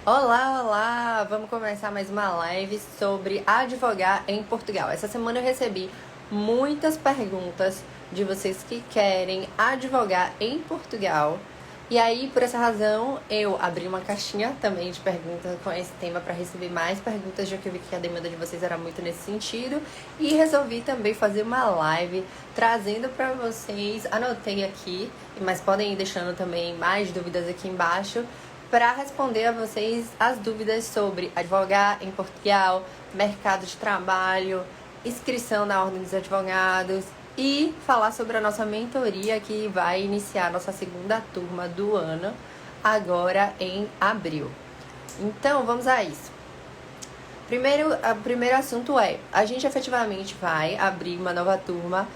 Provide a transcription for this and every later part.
Olá, olá! Vamos começar mais uma live sobre advogar em Portugal. Essa semana eu recebi muitas perguntas de vocês que querem advogar em Portugal. E aí, por essa razão, eu abri uma caixinha também de perguntas com esse tema para receber mais perguntas, já que eu vi que a demanda de vocês era muito nesse sentido. E resolvi também fazer uma live trazendo para vocês, anotei aqui, mas podem ir deixando também mais dúvidas aqui embaixo, para responder a vocês as dúvidas sobre advogar em Portugal, mercado de trabalho, inscrição na Ordem dos Advogados e falar sobre a nossa mentoria que vai iniciar a nossa segunda turma do ano, agora em abril. Então, vamos a isso. O primeiro assunto é, a gente efetivamente vai abrir uma nova turma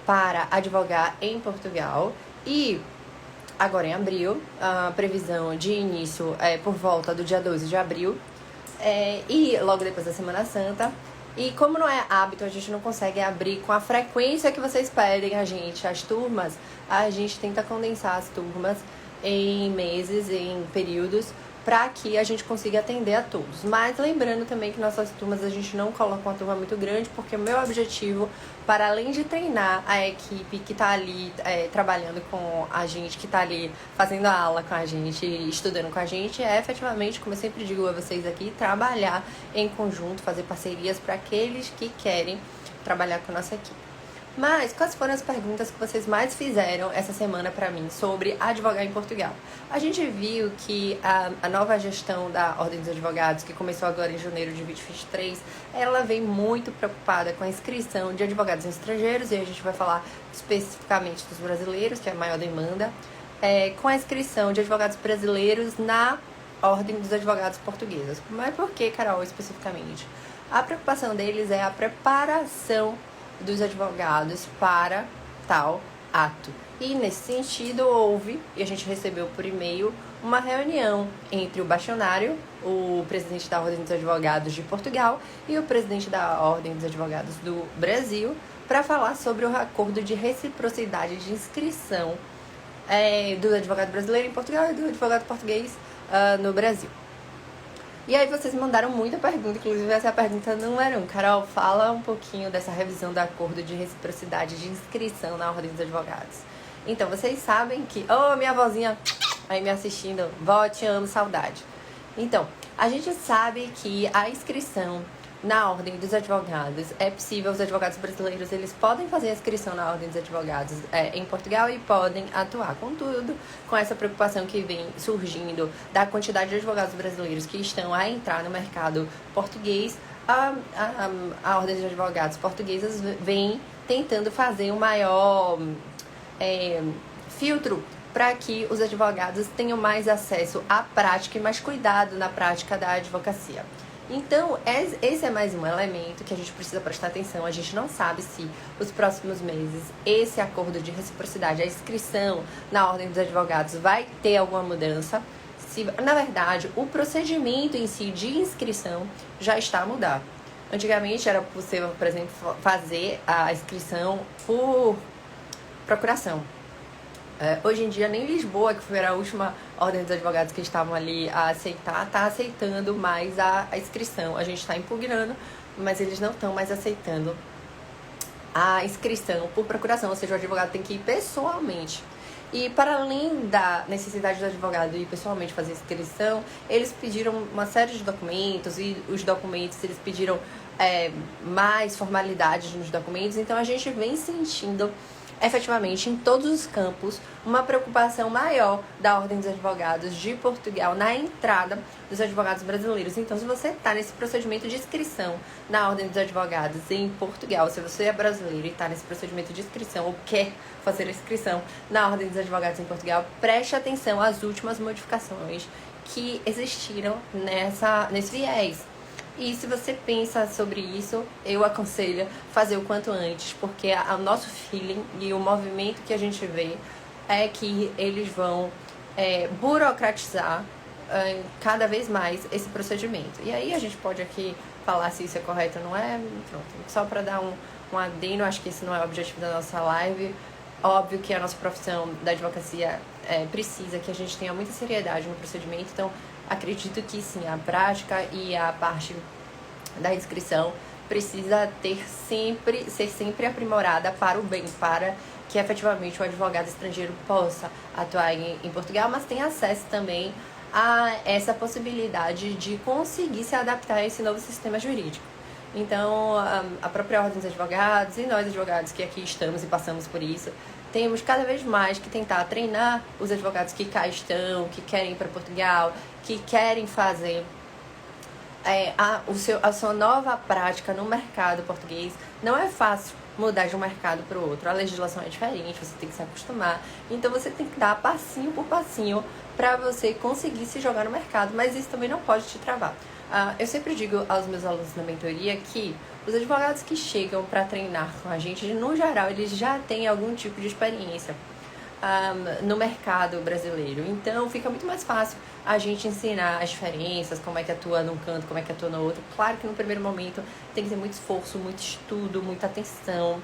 para advogar em Portugal e agora em abril, a previsão de início é por volta do dia 12 de abril, e logo depois da Semana Santa. E como não é hábito, a gente não consegue abrir com a frequência que vocês pedem a gente, as turmas, a gente tenta condensar as turmas em meses, em períodos, para que a gente consiga atender a todos. Mas lembrando também que nossas turmas a gente não coloca uma turma muito grande, porque o meu objetivo, para além de treinar a equipe que está ali trabalhando com a gente, que está ali fazendo a aula com a gente, estudando com a gente, é efetivamente, como eu sempre digo a vocês aqui, trabalhar em conjunto, fazer parcerias para aqueles que querem trabalhar com a nossa equipe. Mas quais foram as perguntas que vocês mais fizeram essa semana para mim sobre advogar em Portugal? A gente viu que a nova gestão da Ordem dos Advogados, que começou agora em janeiro de 2023, ela vem muito preocupada com a inscrição de advogados estrangeiros, e a gente vai falar especificamente dos brasileiros, que é a maior demanda, com a inscrição de advogados brasileiros na Ordem dos Advogados portugueses. Mas por que, Carol, especificamente? A preocupação deles é a preparação dos advogados para tal ato. E nesse sentido houve, e a gente recebeu por e-mail, uma reunião entre o bastionário, o presidente da Ordem dos Advogados de Portugal e o presidente da Ordem dos Advogados do Brasil, para falar sobre o acordo de reciprocidade de inscrição do advogado brasileiro em Portugal e do advogado português no Brasil. E aí vocês mandaram muita pergunta, inclusive essa é a pergunta número 1. Carol, fala um pouquinho dessa revisão do acordo de reciprocidade de inscrição na Ordem dos Advogados. Então, vocês sabem que... minha vozinha aí me assistindo. Vó, te amo, saudade. Então, a gente sabe que a inscrição na Ordem dos Advogados é possível. Os advogados brasileiros, eles podem fazer a inscrição na Ordem dos Advogados em Portugal e podem atuar. Contudo, com essa preocupação que vem surgindo da quantidade de advogados brasileiros que estão a entrar no mercado português, a Ordem dos Advogados portuguesas vem tentando fazer um maior filtro para que os advogados tenham mais acesso à prática e mais cuidado na prática da advocacia. Então, esse é mais um elemento que a gente precisa prestar atenção. A gente não sabe se os próximos meses esse acordo de reciprocidade, a inscrição na Ordem dos Advogados vai ter alguma mudança. Se, na verdade, o procedimento em si de inscrição já está a mudar. Antigamente era possível, por exemplo, fazer a inscrição por procuração. Hoje em dia, nem Lisboa, que foi a última Ordem dos Advogados que estavam ali a aceitar, está aceitando mais a inscrição. A gente está impugnando, mas eles não estão mais aceitando a inscrição por procuração, ou seja, o advogado tem que ir pessoalmente. E para além da necessidade do advogado ir pessoalmente fazer a inscrição, eles pediram uma série de documentos, e os documentos, eles pediram mais formalidades nos documentos. Então a gente vem sentindo efetivamente em todos os campos uma preocupação maior da Ordem dos Advogados de Portugal na entrada dos advogados brasileiros. Então, se você está nesse procedimento de inscrição na Ordem dos Advogados em Portugal, se você é brasileiro e está nesse procedimento de inscrição ou quer fazer a inscrição na Ordem dos Advogados em Portugal, preste atenção às últimas modificações que existiram nesse viés. E se você pensa sobre isso, eu aconselho fazer o quanto antes, porque o nosso feeling e o movimento que a gente vê é que eles vão burocratizar cada vez mais esse procedimento. E aí a gente pode aqui falar se isso é correto ou não é. Pronto, só para dar um adendo, acho que esse não é o objetivo da nossa live. Óbvio que a nossa profissão da advocacia precisa que a gente tenha muita seriedade no procedimento. Então, acredito que sim, a prática e a parte da inscrição precisa ser sempre aprimorada para o bem, para que efetivamente o advogado estrangeiro possa atuar em Portugal, mas tenha acesso também a essa possibilidade de conseguir se adaptar a esse novo sistema jurídico. Então, a própria Ordem dos Advogados e nós advogados que aqui estamos e passamos por isso, temos cada vez mais que tentar treinar os advogados que cá estão, que querem ir para Portugal, que querem fazer a sua nova prática no mercado português. Não é fácil mudar de um mercado para o outro, a legislação é diferente, você tem que se acostumar, então você tem que dar passinho por passinho para você conseguir se jogar no mercado, mas isso também não pode te travar. Eu sempre digo aos meus alunos na mentoria que os advogados que chegam para treinar com a gente, no geral, eles já têm algum tipo de experiência no mercado brasileiro. Então fica muito mais fácil a gente ensinar as diferenças, como é que atua num canto, como é que atua no outro. Claro que no primeiro momento tem que ter muito esforço, muito estudo, muita atenção.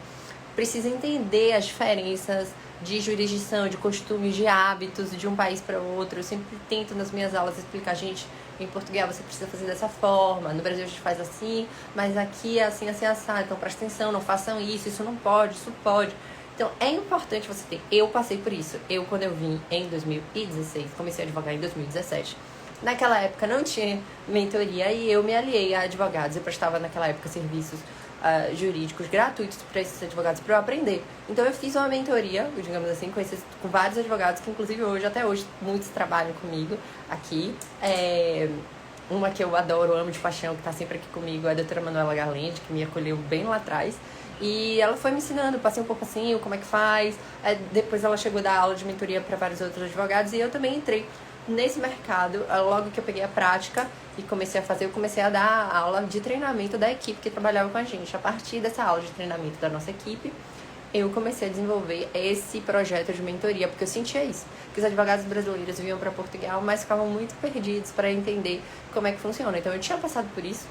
Precisa entender as diferenças de jurisdição, de costumes, de hábitos de um país para outro. Eu sempre tento nas minhas aulas explicar, gente, em Portugal você precisa fazer dessa forma, no Brasil a gente faz assim, mas aqui é assim, assim, assado. Então presta atenção, não façam isso não pode, isso pode. Então, é importante você ter... Eu passei por isso. Quando eu vim em 2016, comecei a advogar em 2017. Naquela época não tinha mentoria e eu me aliei a advogados. Eu prestava naquela época serviços jurídicos gratuitos para esses advogados para eu aprender. Então, eu fiz uma mentoria, digamos assim, com vários advogados que, inclusive, até hoje, muitos trabalham comigo aqui. Uma que eu adoro, amo de paixão, que está sempre aqui comigo, é a doutora Manuela Garlende, que me acolheu bem lá atrás. E ela foi me ensinando, passinho por passinho, como é que faz. Depois ela chegou a dar aula de mentoria para vários outros advogados e eu também entrei nesse mercado. Logo que eu peguei a prática e comecei a fazer, eu comecei a dar aula de treinamento da equipe que trabalhava com a gente. A partir dessa aula de treinamento da nossa equipe, eu comecei a desenvolver esse projeto de mentoria, porque eu sentia isso, que os advogados brasileiros vinham para Portugal, mas ficavam muito perdidos para entender como é que funciona. Então eu tinha passado por isso.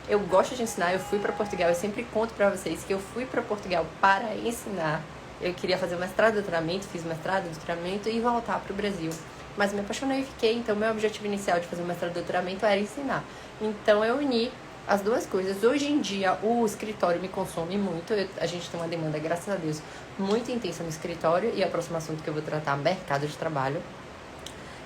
Eu gosto de ensinar, eu fui para Portugal, eu sempre conto para vocês que eu fui para Portugal para ensinar. Eu queria fazer mestrado, doutoramento, fiz mestrado, doutoramento e voltar para o Brasil. Mas me apaixonei e fiquei, então meu objetivo inicial de fazer mestrado, doutoramento era ensinar. Então eu uni as duas coisas. Hoje em dia o escritório me consome muito, a gente tem uma demanda, graças a Deus, muito intensa no escritório e é o próximo assunto que eu vou tratar, mercado de trabalho.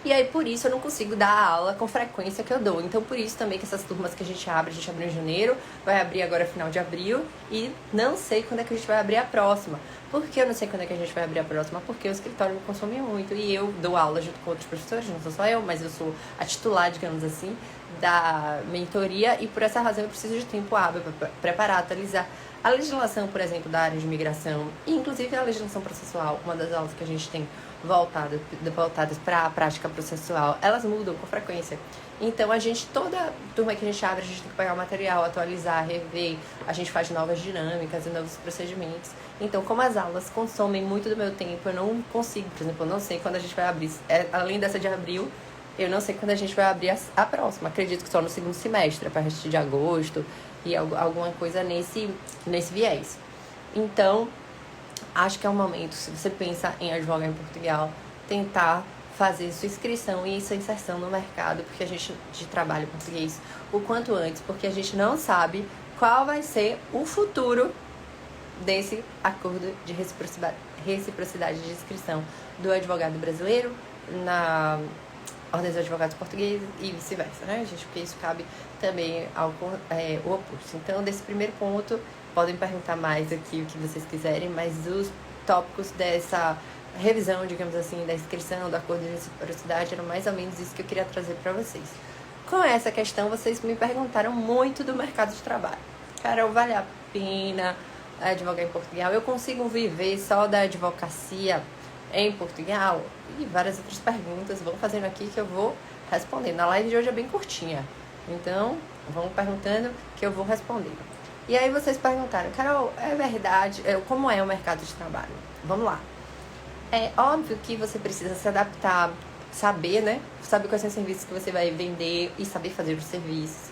E aí, por isso, eu não consigo dar a aula com frequência que eu dou. Então, por isso também que essas turmas que a gente abriu em janeiro, vai abrir agora final de abril, e não sei quando é que a gente vai abrir a próxima. Por que eu não sei quando é que a gente vai abrir a próxima? Porque o escritório me consome muito, e eu dou aula junto com outros professores, não sou só eu, mas eu sou a titular, digamos assim, da mentoria, e por essa razão eu preciso de tempo hábil para preparar, atualizar a legislação, por exemplo, da área de imigração, e inclusive a legislação processual, uma das aulas que a gente tem voltadas para a prática processual, elas mudam com frequência. Então, toda turma que a gente abre, a gente tem que pegar o material, atualizar, rever, a gente faz novas dinâmicas e novos procedimentos. Então, como as aulas consomem muito do meu tempo, eu não consigo, por exemplo, eu não sei quando a gente vai abrir, além dessa de abril, eu não sei quando a gente vai abrir a próxima. Acredito que só no segundo semestre, a partir de agosto, e alguma coisa nesse viés. Então, acho que é um momento, se você pensa em advogar em Portugal, tentar fazer sua inscrição e sua inserção no mercado, porque a gente de trabalho português o quanto antes, porque a gente não sabe qual vai ser o futuro desse acordo de reciprocidade de inscrição do advogado brasileiro na Ordem dos Advogados Portugueses e vice-versa, né, gente? Porque isso cabe também ao o oposto. Então, desse primeiro ponto, podem perguntar mais aqui o que vocês quiserem, mas os tópicos dessa revisão, digamos assim, da inscrição, do acordo de reciprocidade, eram mais ou menos isso que eu queria trazer para vocês. Com essa questão, vocês me perguntaram muito do mercado de trabalho. Carol, vale a pena advogar em Portugal? Eu consigo viver só da advocacia em Portugal? E várias outras perguntas vão fazendo aqui que eu vou respondendo. A live de hoje é bem curtinha, então vão perguntando que eu vou respondendo. E aí vocês perguntaram, Carol, é verdade, como é o mercado de trabalho? Vamos lá. É óbvio que você precisa se adaptar, saber, né? Saber quais são os serviços que você vai vender e saber fazer os serviços.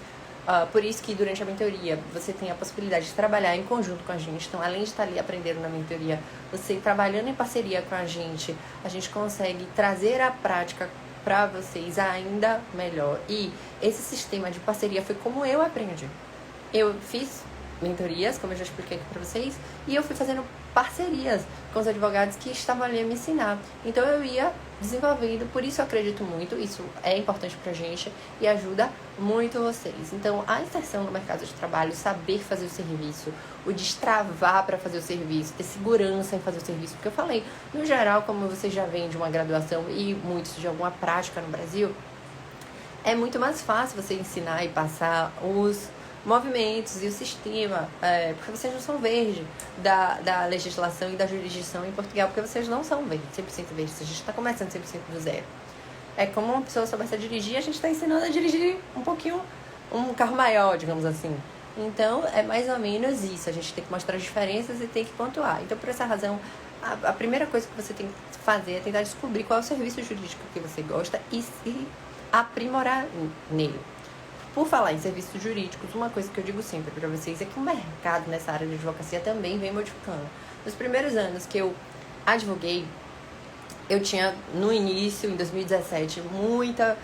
Por isso que durante a mentoria você tem a possibilidade de trabalhar em conjunto com a gente. Então, além de estar ali aprendendo na mentoria, você trabalhando em parceria com a gente consegue trazer a prática para vocês ainda melhor. E esse sistema de parceria foi como eu aprendi. Eu fiz mentorias, como eu já expliquei aqui para vocês, e eu fui fazendo parcerias com os advogados que estavam ali a me ensinar. Então eu ia desenvolvendo, por isso eu acredito muito, isso é importante pra gente e ajuda muito vocês. Então a inserção no mercado de trabalho, saber fazer o serviço, o destravar para fazer o serviço, ter segurança em fazer o serviço, porque eu falei, no geral, como vocês já vêm de uma graduação e muitos de alguma prática no Brasil, é muito mais fácil você ensinar e passar os movimentos e o sistema, porque vocês não são verde da legislação e da jurisdição em Portugal, porque vocês não são verde, 100% verde, a gente está começando 100% do zero. É como uma pessoa soubesse a dirigir, a gente está ensinando a dirigir um pouquinho, um carro maior, digamos assim. Então, é mais ou menos isso, a gente tem que mostrar as diferenças e tem que pontuar. Então, por essa razão, a primeira coisa que você tem que fazer é tentar descobrir qual é o serviço jurídico que você gosta e se aprimorar nele. Por falar em serviços jurídicos, uma coisa que eu digo sempre para vocês é que o mercado nessa área de advocacia também vem modificando. Nos primeiros anos que eu advoguei, eu tinha, no início, em 2017, muita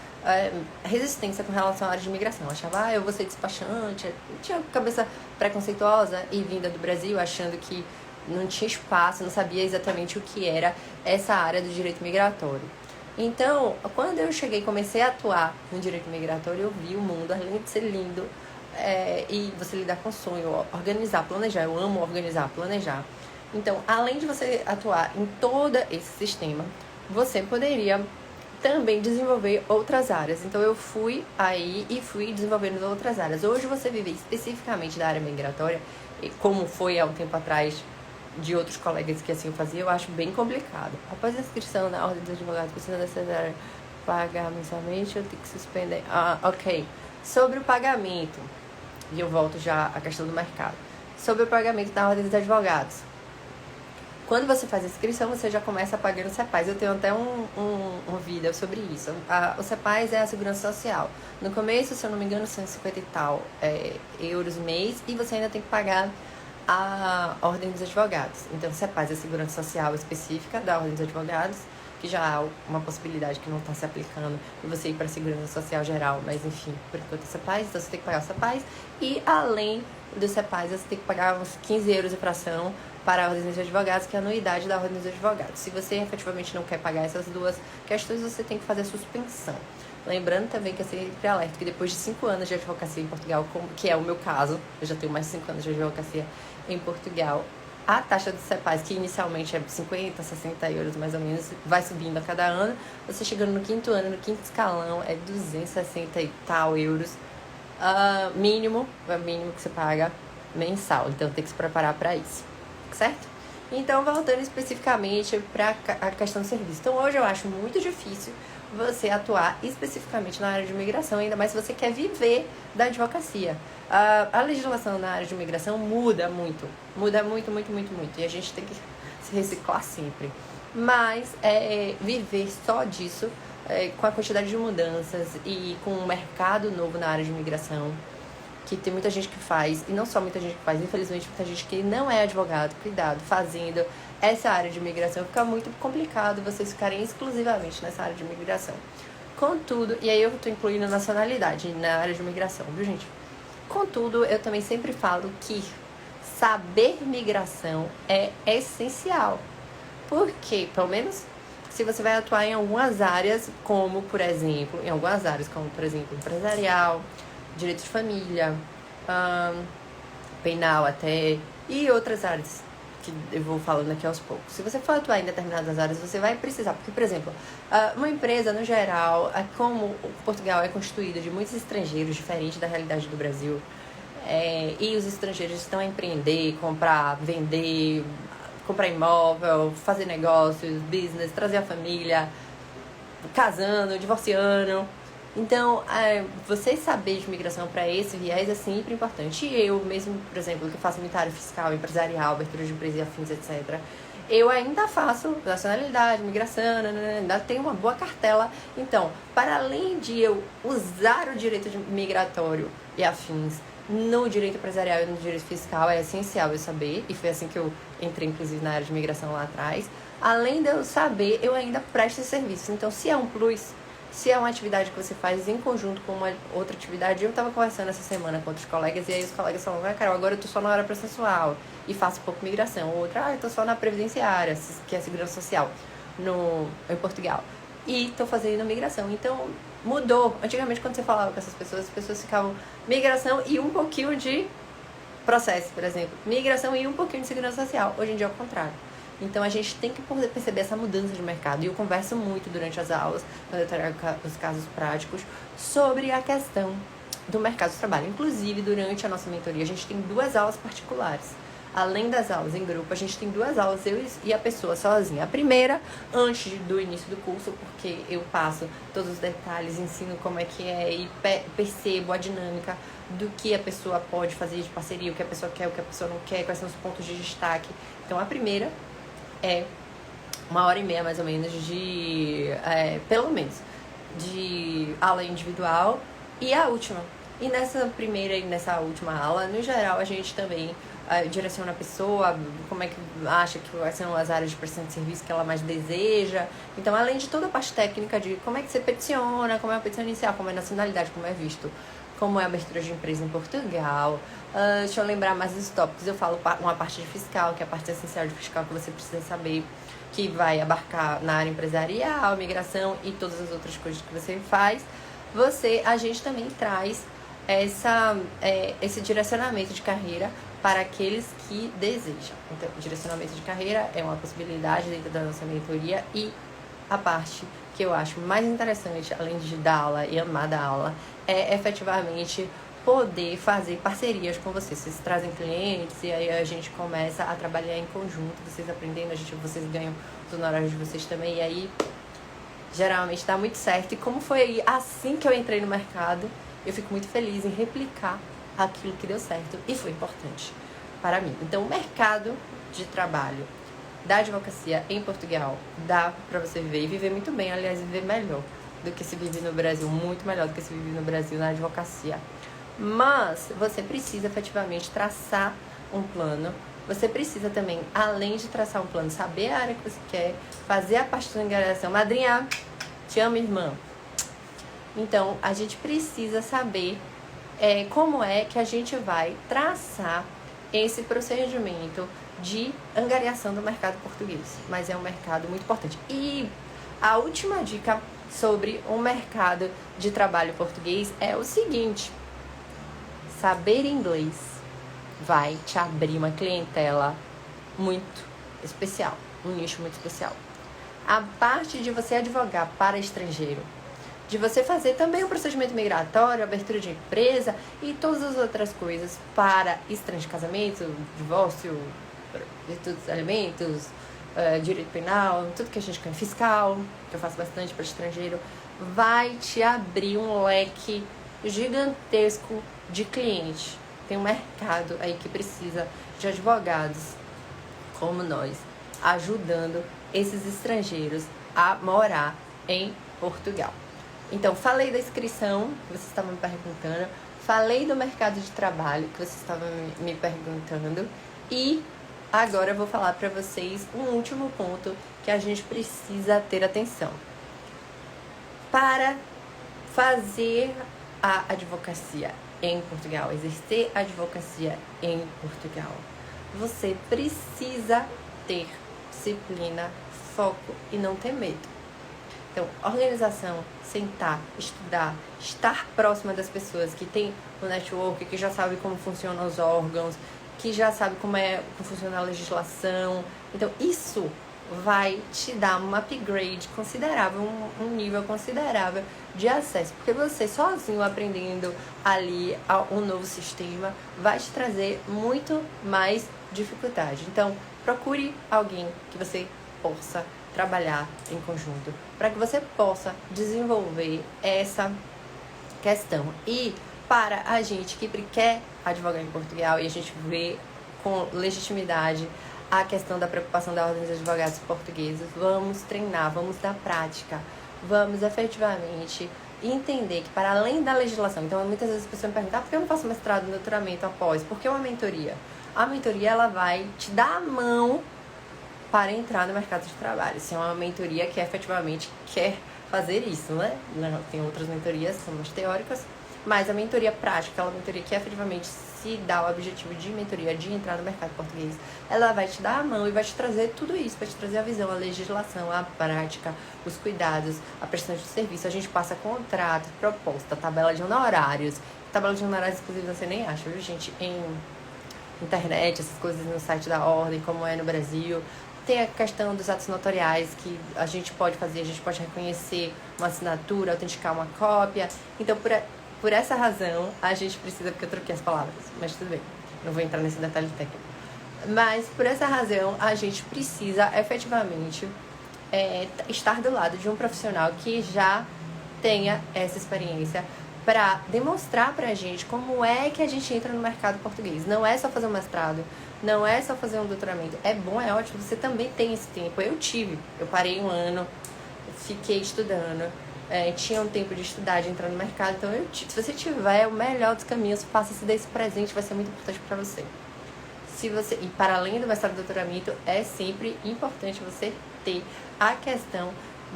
resistência com relação à área de imigração. Eu achava, eu vou ser despachante. Eu tinha cabeça preconceituosa e vinda do Brasil, achando que não tinha espaço, não sabia exatamente o que era essa área do direito migratório. Então, quando eu cheguei e comecei a atuar no direito migratório, eu vi o mundo, além de ser lindo, e você lidar com sonho, organizar, planejar. Eu amo organizar, planejar. Então, além de você atuar em todo esse sistema, você poderia também desenvolver outras áreas. Então, eu fui aí e fui desenvolvendo outras áreas. Hoje, você vive especificamente da área migratória, como foi há um tempo atrás, de outros colegas que assim eu fazia, eu acho bem complicado. Após a inscrição na Ordem dos Advogados, precisa necessário pagar mensalmente ou tem que suspender? Ok. Sobre o pagamento, e eu volto já à questão do mercado. Sobre o pagamento na Ordem dos Advogados. Quando você faz a inscrição, você já começa pagando o CEPAS. Eu tenho até um vídeo sobre isso. O CEPAS é a segurança social. No começo, se eu não me engano, 150 e tal euros mês, e você ainda tem que pagar a Ordem dos Advogados. Então, você faz a segurança social específica da Ordem dos Advogados, que já há uma possibilidade que não está se aplicando, e você ir para a segurança social geral, mas enfim, por enquanto é CEPAS, então você tem que pagar o CEPAS, e além do CEPAS, você tem que pagar uns 15 euros de fração para a Ordem dos Advogados, que é a anuidade da Ordem dos Advogados. Se você efetivamente não quer pagar essas duas questões, você tem que fazer a suspensão. Lembrando também que eu sempre alerto que depois de 5 anos de advocacia em Portugal, que é o meu caso, eu já tenho mais de 5 anos de advocacia em Portugal, a taxa do CEPAS, que inicialmente é 50, 60 euros mais ou menos, vai subindo a cada ano. Você chegando no 5º ano, no 5º escalão, é 260 e tal euros, mínimo, é o mínimo que você paga mensal. Então tem que se preparar para isso, certo? Então, voltando especificamente para a questão do serviço. Então, hoje eu acho muito difícil você atuar especificamente na área de imigração, ainda mais se você quer viver da advocacia. A legislação na área de imigração muda muito, e a gente tem que se reciclar sempre. Mas viver só disso, com a quantidade de mudanças e com um mercado novo na área de imigração, que tem muita gente que faz, e não só muita gente que faz, infelizmente muita gente que não é advogado, cuidado, fazendo essa área de imigração, fica muito complicado vocês ficarem exclusivamente nessa área de imigração. Contudo, e aí eu tô incluindo nacionalidade na área de imigração, viu gente? Contudo, eu também sempre falo que saber migração é essencial. Porque, pelo menos, se você vai atuar em algumas áreas, como por exemplo, empresarial, direito de família, penal até, e outras áreas que eu vou falando aqui aos poucos. Se você for atuar em determinadas áreas, você vai precisar, porque, por exemplo, uma empresa, no geral, como Portugal é constituído de muitos estrangeiros, diferente da realidade do Brasil, e os estrangeiros estão a empreender, comprar, vender, comprar imóvel, fazer negócios, business, trazer a família, casando, divorciando. Então, você saber de migração para esse viés é sempre importante. E eu mesmo, por exemplo, que faço inventário fiscal, empresarial, abertura de empresa e afins, etc., Eu ainda faço nacionalidade, migração, ainda tenho uma boa cartela. Então, para além de eu usar o direito migratório e afins no direito empresarial e no direito fiscal, é essencial eu saber, e foi assim que eu entrei, inclusive, na área de migração lá atrás. Além de eu saber, eu ainda presto esse serviço. Então, se é um plus, se é uma atividade que você faz em conjunto com uma outra atividade, eu estava conversando essa semana com outros colegas, e aí os colegas falaram, Carol, agora eu tô só na área processual e faço pouco migração. Outra, eu tô só na previdenciária, que é a segurança social, em Portugal. E tô fazendo migração. Então, mudou. Antigamente, quando você falava com essas pessoas, as pessoas ficavam migração e um pouquinho de processo, por exemplo. Migração e um pouquinho de segurança social. Hoje em dia é o contrário. Então a gente tem que poder perceber essa mudança de mercado. E eu converso muito durante as aulas, quando eu trago os casos práticos, sobre a questão do mercado de trabalho. Inclusive, durante a nossa mentoria, a gente tem 2 aulas particulares. Além das aulas em grupo, a gente tem 2 aulas, eu e a pessoa sozinha. A primeira, antes do início do curso, porque eu passo todos os detalhes, ensino como é que é e percebo a dinâmica do que a pessoa pode fazer de parceria, o que a pessoa quer, o que a pessoa não quer, quais são os pontos de destaque. Então, a primeira é 1h30 mais ou menos pelo menos, de aula individual, e a última. E nessa primeira e nessa última aula, no geral, a gente também direciona a pessoa, como é que acha que são as áreas de prestação de serviço que ela mais deseja. Então, além de toda a parte técnica de como é que você peticiona, como é a petição inicial, como é a nacionalidade, como é visto, como é a abertura de empresa em Portugal. Deixa eu lembrar mais dos tópicos. Eu falo uma parte de fiscal, que é a parte essencial de fiscal que você precisa saber, que vai abarcar na área empresarial, migração e todas as outras coisas que você faz. A gente também traz esse direcionamento de carreira para aqueles que desejam. Então, direcionamento de carreira é uma possibilidade dentro da nossa mentoria, e a parte que eu acho mais interessante, além de dar aula e amar dar aula, é efetivamente poder fazer parcerias com vocês. Vocês trazem clientes e aí a gente começa a trabalhar em conjunto, vocês aprendendo, vocês ganham os honorários de vocês também, e aí geralmente dá muito certo. E como foi assim que eu entrei no mercado, eu fico muito feliz em replicar aquilo que deu certo e foi importante para mim. Então, o mercado de trabalho da advocacia em Portugal dá para você viver e viver muito bem, aliás, viver melhor do que se vive no Brasil, muito melhor do que se vive no Brasil na advocacia. Mas você precisa efetivamente traçar um plano. Você precisa também, além de traçar um plano, saber a área que você quer, fazer a parte da angariação. Madrinha, te amo, irmã. Então, a gente precisa saber como é que a gente vai traçar esse procedimento de angariação do mercado português. Mas é um mercado muito importante. E a última dica sobre o mercado de trabalho português é o seguinte: saber inglês vai te abrir uma clientela muito especial, um nicho muito especial. A parte de você advogar para estrangeiro, de você fazer também o procedimento migratório, abertura de empresa e todas as outras coisas para estrangeiro, casamento, divórcio, virtudes dos alimentos, direito penal, tudo que a gente quer, fiscal, que eu faço bastante para estrangeiro, vai te abrir um leque gigantesco de cliente. Tem um mercado aí que precisa de advogados como nós, ajudando esses estrangeiros a morar em Portugal. Então, falei da inscrição, que vocês estavam me perguntando, falei do mercado de trabalho, que vocês estavam me perguntando, e agora eu vou falar para vocês um último ponto que a gente precisa ter atenção. Para fazer a advocacia em Portugal, exercer a advocacia em Portugal, você precisa ter disciplina, foco e não ter medo. Então, organização, sentar, estudar, estar próxima das pessoas que tem o network, que já sabe como funcionam os órgãos, que já sabe como funciona a legislação. Então, isso vai te dar um upgrade considerável, um nível considerável de acesso. Porque você sozinho aprendendo ali um novo sistema vai te trazer muito mais dificuldade. Então, procure alguém que você possa trabalhar em conjunto, para que você possa desenvolver essa questão. E para a gente que quer advogar em Portugal e a gente vê com legitimidade a questão da preocupação da Ordem dos Advogados Portugueses, vamos treinar, vamos dar prática, vamos efetivamente entender que para além da legislação, então muitas vezes as pessoas me perguntam, por que eu não faço mestrado, doutoramento após? Por que uma mentoria? A mentoria, ela vai te dar a mão para entrar no mercado de trabalho. Se é uma mentoria que efetivamente quer fazer isso, né? Tem outras mentorias, são mais teóricas, mas a mentoria prática, aquela mentoria que efetivamente se dá o objetivo de mentoria, de entrar no mercado português, ela vai te dar a mão e vai te trazer tudo isso, vai te trazer a visão, a legislação, a prática, os cuidados, a prestação de serviço. A gente passa contrato, proposta, tabela de honorários. Tabela de honorários, inclusive, você nem acha, viu, gente? Em internet, essas coisas no site da Ordem, como é no Brasil. Tem a questão dos atos notariais que a gente pode fazer, a gente pode reconhecer uma assinatura, autenticar uma cópia. Então, por essa razão, a gente precisa, porque eu troquei as palavras, mas tudo bem, não vou entrar nesse detalhe técnico. Mas, por essa razão, a gente precisa efetivamente estar do lado de um profissional que já tenha essa experiência para demonstrar pra gente como é que a gente entra no mercado português. Não é só fazer um mestrado, não é só fazer um doutoramento. É bom, é ótimo, você também tem esse tempo. Eu parei um ano, fiquei estudando, tinha um tempo de estudar, de entrar no mercado. Então, se você tiver o melhor dos caminhos, faça-se desse presente, vai ser muito importante para você. E para além do mestrado e doutoramento, é sempre importante você ter a questão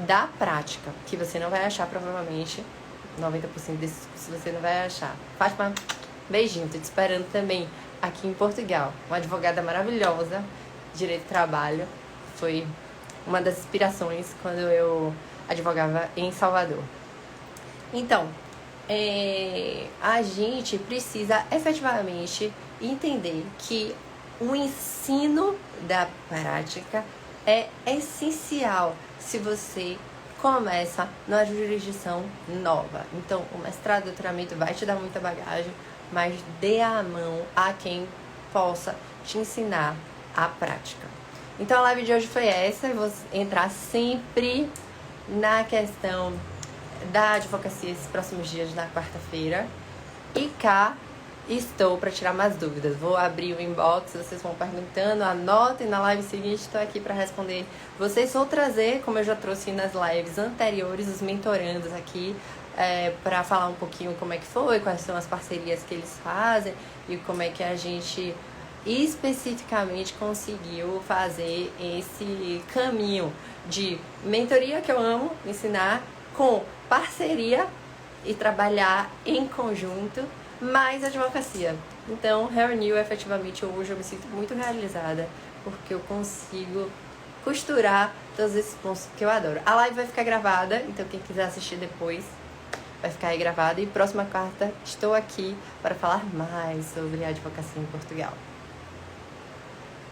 da prática, que você não vai achar provavelmente, 90% desses você não vai achar. Fátima, beijinho, tô te esperando também aqui em Portugal. Uma advogada maravilhosa, direito do trabalho, foi uma das inspirações quando eu advogava em Salvador. Então, a gente precisa efetivamente entender que o ensino da prática é essencial se você começa na jurisdição nova. Então, o mestrado, o doutoramento vai te dar muita bagagem, mas dê a mão a quem possa te ensinar a prática. Então, a live de hoje foi essa. Eu vou entrar sempre na questão da advocacia esses próximos dias, na quarta-feira. E cá estou para tirar mais dúvidas. Vou abrir o inbox, vocês vão perguntando, anotem na live seguinte, estou aqui para responder. Vocês vão trazer, como eu já trouxe nas lives anteriores, os mentorandos aqui, para falar um pouquinho como é que foi, quais são as parcerias que eles fazem e como é que a gente especificamente conseguiu fazer esse caminho de mentoria, que eu amo ensinar, com parceria e trabalhar em conjunto, mais advocacia. Então, reuniu efetivamente hoje, eu me sinto muito realizada, porque eu consigo costurar todos esses pontos que eu adoro. A live vai ficar gravada, então quem quiser assistir depois, vai ficar aí gravada. E próxima quarta estou aqui para falar mais sobre a advocacia em Portugal.